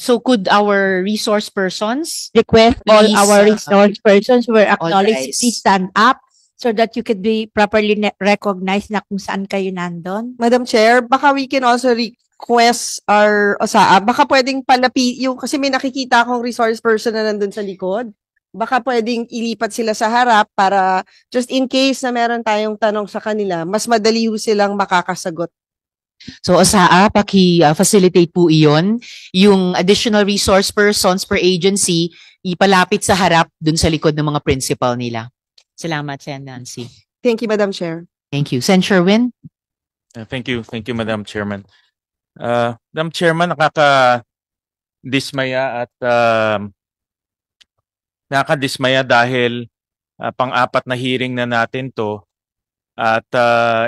So could our resource persons Request all please, our resource persons were acknowledged, rise. please stand up so that you could be properly recognized na kung saan kayo nandun. Madam Chair, baka we can also request our OSAA, baka pwedeng yung kasi may nakikita akong resource person na nandun sa likod. Baka pwedeng ilipat sila sa harap para just in case na meron tayong tanong sa kanila, mas madali ho silang makakasagot. So OSAA, paki-facilitate po iyon. Yung additional resource persons per agency, ipalapit sa harap dun sa likod ng mga principal nila. Salamat, Sen. Nancy. Thank you, Madam Chair. Thank you. Sen. Sherwin? Thank you, Madam Chairman. Madam Chairman, nakakadismaya at nakakadismaya dahil pang-apat na hearing na natin to at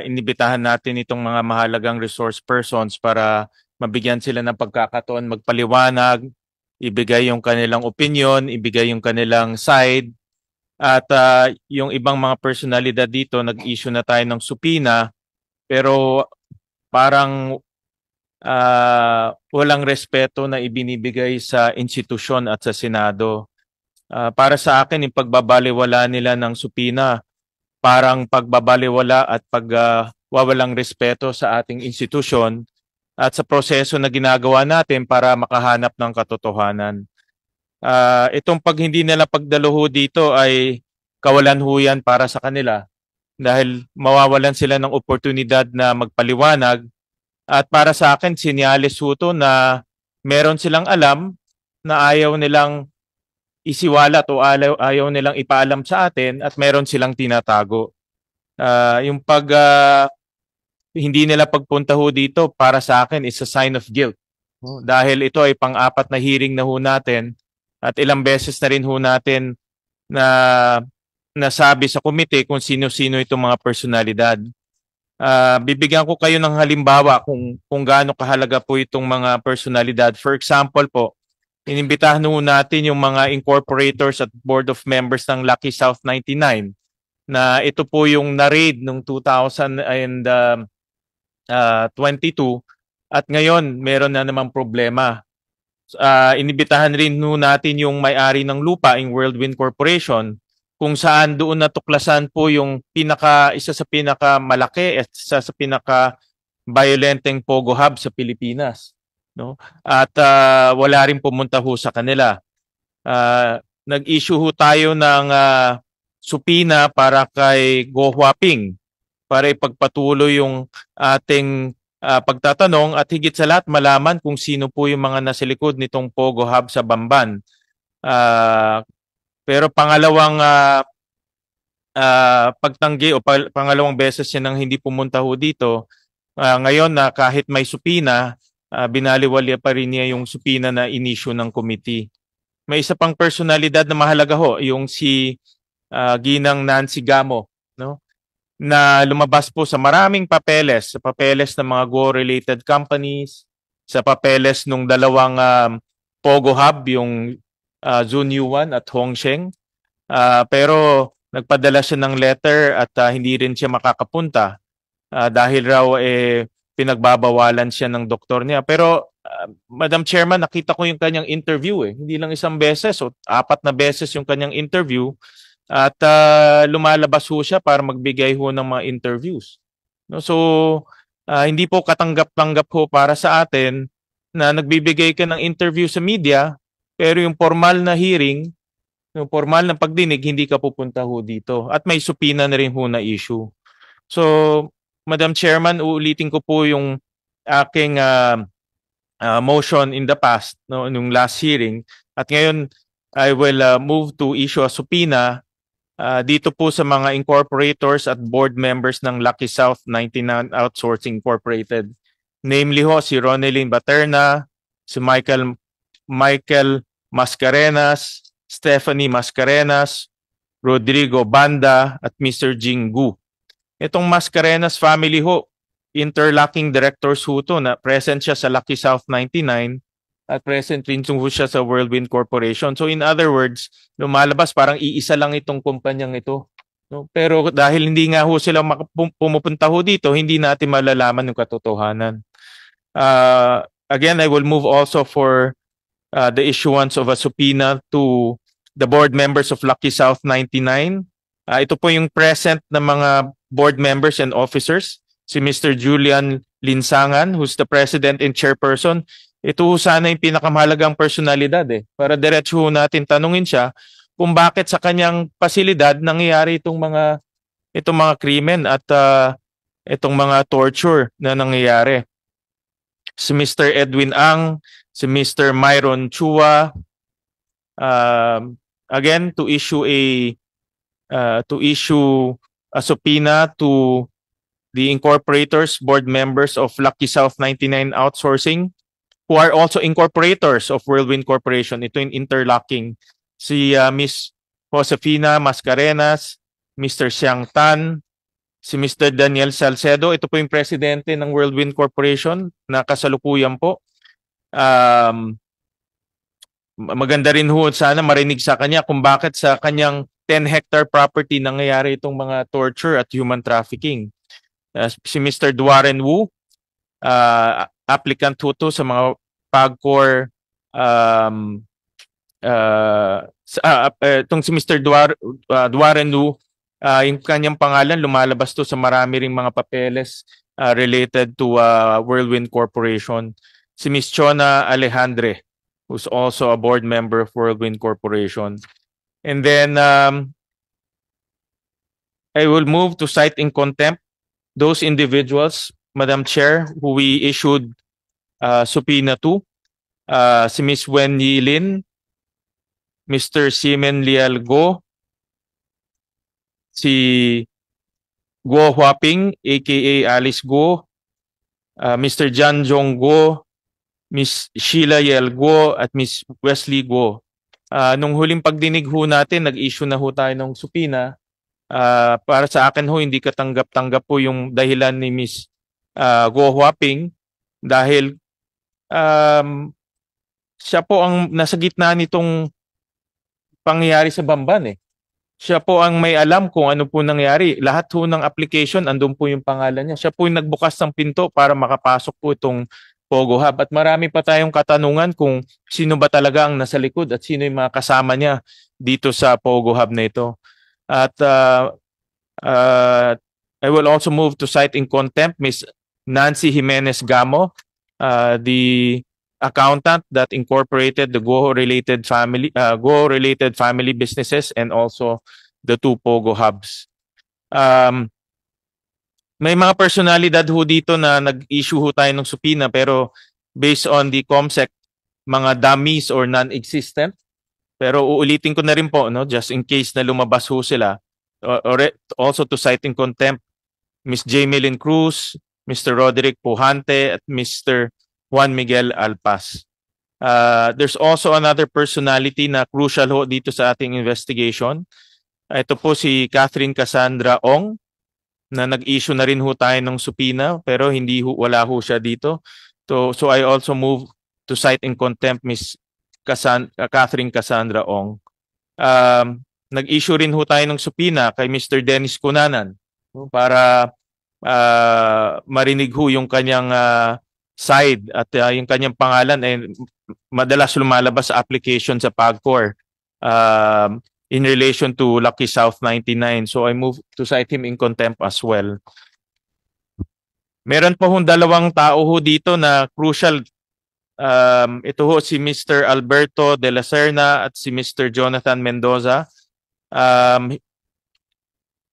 inibitahan natin itong mga mahalagang resource persons para mabigyan sila ng pagkakataon magpaliwanag, ibigay yung kanilang opinion, ibigay yung kanilang side. At yung ibang mga personalidad dito, nag-issue na tayo ng supina, pero parang walang respeto na ibinibigay sa institusyon at sa Senado. Para sa akin, yung pagbabaliwala nila ng supina, parang pagbabaliwala at pagwawalang respeto sa ating institusyon at sa proseso na ginagawa natin para makahanap ng katotohanan. Itong pag hindi nila pagdaluho dito ay kawalan ho yan para sa kanila dahil mawawalan sila ng oportunidad na magpaliwanag at para sa akin sinyalis ho to na meron silang alam na ayaw nilang isiwalat o ayaw nilang ipaalam sa atin at meron silang tinatago. Yung hindi nila pagpunta ho dito para sa akin is a sign of guilt. Dahil ito ay pang-apat na hearing na ho natin at ilang beses na rin ho natin na nasabi sa komite kung sino-sino itong mga personalidad. Bibigyan ko kayo ng halimbawa kung gaano kahalaga po itong mga personalidad. For example po, inimbitahan ho natin yung mga incorporators at board of members ng Lucky South 99 na ito po yung na-raid noong 2022 at ngayon meron na namang problema. Inibitahan rin natin yung may-ari ng lupa, yung Whirlwind Corporation, kung saan doon natuklasan po yung isa sa pinakamalaki at isa sa pinaka-violenteng Pogo Hub sa Pilipinas. No? At wala rin pumunta ho sa kanila. Nag-issue ho tayo ng supina para kay Go Huaping para ipagpatuloy yung ating pagtatanong at higit sa lahat malaman kung sino po yung mga nasa likod nitong Pogo Hub sa Bamban. Pero pangalawang pagtanggi o pangalawang beses siya nang hindi pumunta ho dito, ngayon na kahit may supina, binaliwala pa rin niya yung supina na inisyu ng committee. May isa pang personalidad na mahalaga ho, yung si Ginang Nancy Gamo, no? Na lumabas po sa maraming papeles, sa papeles ng mga Go-related companies, sa papeles ng dalawang Pogo Hub, yung Zunyuan at Hongsheng. Pero nagpadala siya ng letter at hindi rin siya makakapunta dahil raw pinagbabawalan siya ng doktor niya. Pero Madam Chairman, nakita ko yung kanyang interview Hindi lang isang beses o 4 na beses yung kanyang interview. At lumalabas ho siya para magbigay ho ng mga interviews. No? So, hindi po katanggap-tanggap ho para sa atin na nagbibigay ka ng interview sa media, pero yung formal na hearing, yung formal na pagdinig, hindi ka pupunta ho dito. At may supina na rin ho na issue. So, Madam Chairman, uulitin ko po yung aking motion in the past, no, nung last hearing. At ngayon, I will move to issue a subpoena dito po sa mga incorporators at board members ng Lucky South 99 Outsourcing Incorporated. Namely ho, si Ronelyn Baterna, si Michael Mascarenas, Stephanie Mascarenas, Rodrigo Banda, at Mr. Jing Gu. Itong Mascarenas family ho, interlocking directors ho to na present siya sa Lucky South 99 at present rin siya sa Whirlwind Corporation. So in other words, lumalabas parang iisa lang itong kumpanyang ito. No? Pero dahil hindi nga ho sila pumupunta ho dito, hindi natin malalaman yung katotohanan. Again, I will move also for the issuance of a subpoena to the board members of Lucky South 99. Ito po yung present na mga board members and officers. Si Mr. Julian Linsangan, who's the president and chairperson. Ito sana yung pinakamahalagang personalidad para diretso natin tanungin siya kung bakit sa kanyang pasilidad nangyayari itong mga krimen at itong mga torture na nangyayari. Si Mr. Edwin Ang, si Mr. Myron Chua, again to issue a subpoena to the incorporators, board members of Lucky South 99 Outsourcing, who are also incorporators of Whirlwind Corporation. Ito yung interlocking. Si Miss Josefina Mascarenas, Mr. Xiang Tan, si Mr. Daniel Salcedo. Ito po yung presidente ng Whirlwind Corporation na kasalukuyan po. Maganda rin ho sana marinig sa kanya kung bakit sa kanyang 10-hectare property nangyayari itong mga torture at human trafficking. Si Mr. Duaren Wu, applicant ho to sa mga PAGCOR, itong si Mr. Duaren Wu, yung kanyang pangalan lumalabas to sa marami ring mga papeles related to Whirlwind Corporation. Si Ms. Chona Alejandre, who's also a board member of Whirlwind Corporation. And then I will move to cite in contempt those individuals, Madam Chair, who we issued subpoena to. Si Ms. Wen Yilin, Mr. Simen Lial Go, si Guo Huaping, aka Alice Go, Mr. Jan Jong Go, Ms. Sheila Yel Go, at Ms. Wesley Go. Nung huling pagdinig ho natin, nag-issue na ho tayo ng subpoena. Para sa akin ho, hindi katanggap-tanggap po yung dahilan ni Ms. Guo Huaping dahil siya po ang nasa gitna nitong pangyayari sa Bamban Siya po ang may alam kung ano po nangyari. Lahat po ng application, andun po yung pangalan niya. Siya po yung nagbukas ng pinto para makapasok po itong Pogo Hub. At marami pa tayong katanungan kung sino ba talaga ang nasa likod at sino yung mga kasama niya dito sa Pogo Hub na ito. At I will also move to cite in contempt Ms. Nancy Jimenez Gamo, the accountant that incorporated the Go-related family businesses and also the two Pogo Hubs. May mga personalidad ho dito na nag-issue ho tayo ng subpoena pero based on the COMSEC, mga dummies or non-existent. Pero uulitin ko na rin po, just in case na lumabas ho sila. Also to cite in contempt, Ms. Jamelyn Cruz, Mr. Roderick Pujante, at Mr. Juan Miguel Alpas. There's also another personality na crucial ho dito sa ating investigation. Ito po si Catherine Cassandra Ong, na nag-issue na rin ho tayo ng subpoena pero wala ho siya dito. So I also move to cite in contempt Ms. Catherine Cassandra Ong. Nag-issue rin ho tayo ng subpoena kay Mr. Dennis Cunanan para marinig ho yung kanyang side at yung kanyang pangalan ay madalas lumalabas sa application sa PAGCOR in relation to Lucky South 99. So I move to cite him in contempt as well. Meron po hong dalawang tao ho dito na crucial. Ito ho si Mr. Alberto de la Serna at si Mr. Jonathan Mendoza.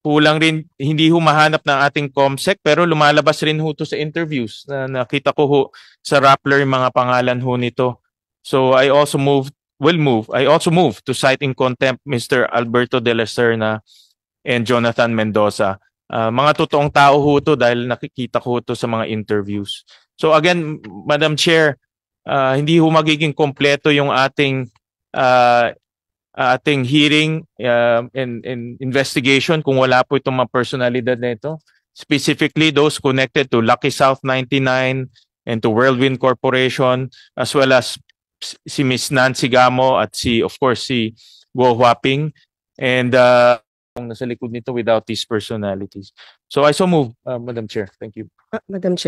Kulang rin, hindi ho mahanap ng ating COMSEC pero lumalabas rin ho to sa interviews na nakita ko ho sa Rappler yung mga pangalan ho nito. So I also move to cite in contempt Mr. Alberto de la Serna and Jonathan Mendoza. Mga totoong tao ho to dahil nakikita ko to sa mga interviews. So again, Madam Chair, hindi ho magiging kompleto yung ating hearing and investigation kung wala po itong mga personalidad na ito. Specifically those connected to Lucky South 99 and to Whirlwind Corporation, as well as si Ms. Nancy Gamo at of course si Guo Huaping and nasa likod nito without these personalities. So I so move, Madam Chair. Thank you. Madam Chair.